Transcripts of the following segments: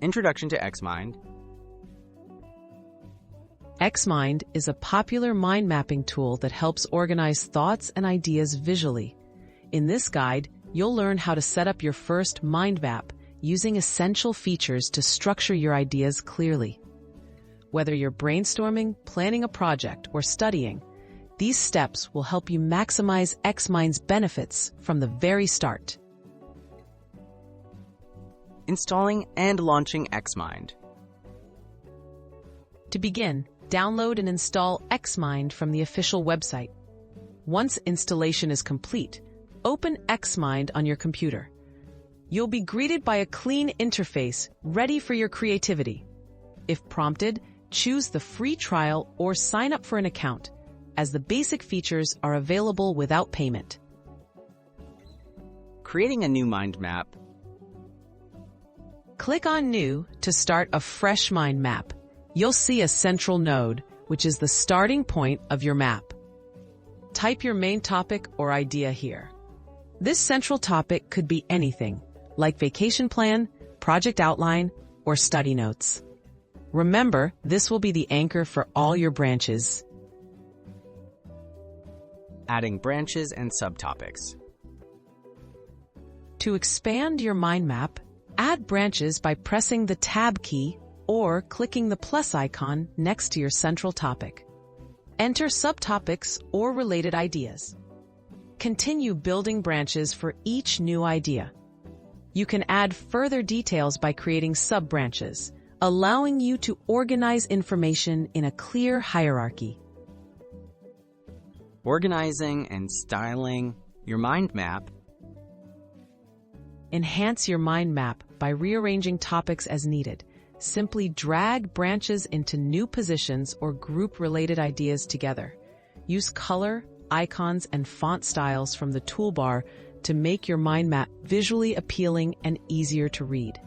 Introduction to XMind. XMind is a popular mind mapping tool that helps organize thoughts and ideas visually. In this guide, you'll learn how to set up your first mind map using essential features to structure your ideas clearly. Whether you're brainstorming, planning a project, or studying, these steps will help you maximize XMind's benefits from the very start. Installing and launching XMind. To begin, download and install XMind from the official website. Once installation is complete, open XMind on your computer. You'll be greeted by a clean interface ready for your creativity. If prompted, choose the free trial or sign up for an account, as the basic features are available without payment. Creating a new mind map. Click on New to start a fresh mind map. You'll see a central node, which is the starting point of your map. Type your main topic or idea here. This central topic could be anything, like vacation plan, project outline, or study notes. Remember, this will be the anchor for all your branches. Adding branches and subtopics. To expand your mind map, add branches by pressing the Tab key or clicking the plus icon next to your central topic. Enter subtopics or related ideas. Continue building branches for each new idea. You can add further details by creating sub-branches, allowing you to organize information in a clear hierarchy. Organizing and styling your mind map. Enhance your mind map by rearranging topics as needed. Simply drag branches into new positions or group related ideas together. Use color, icons, and font styles from the toolbar to make your mind map visually appealing and easier to read.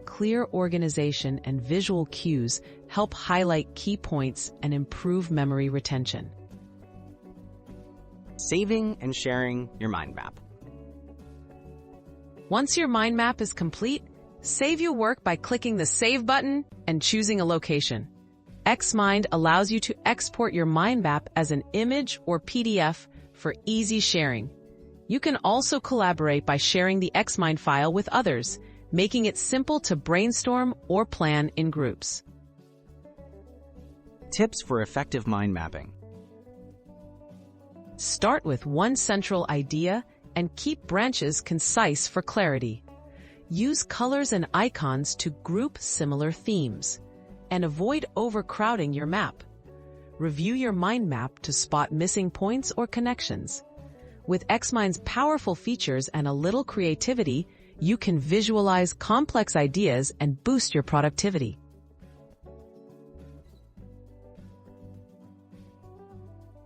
Clear organization and visual cues help highlight key points and improve memory retention. Saving and sharing your mind map. Once your mind map is complete, save your work by clicking the Save button and choosing a location. XMind allows you to export your mind map as an image or PDF for easy sharing. You can also collaborate by sharing the XMind file with others, making it simple to brainstorm or plan in groups. Tips for effective mind mapping. Start with one central idea and keep branches concise for clarity. Use colors and icons to group similar themes, and avoid overcrowding your map. Review your mind map to spot missing points or connections. With XMind's powerful features and a little creativity, you can visualize complex ideas and boost your productivity.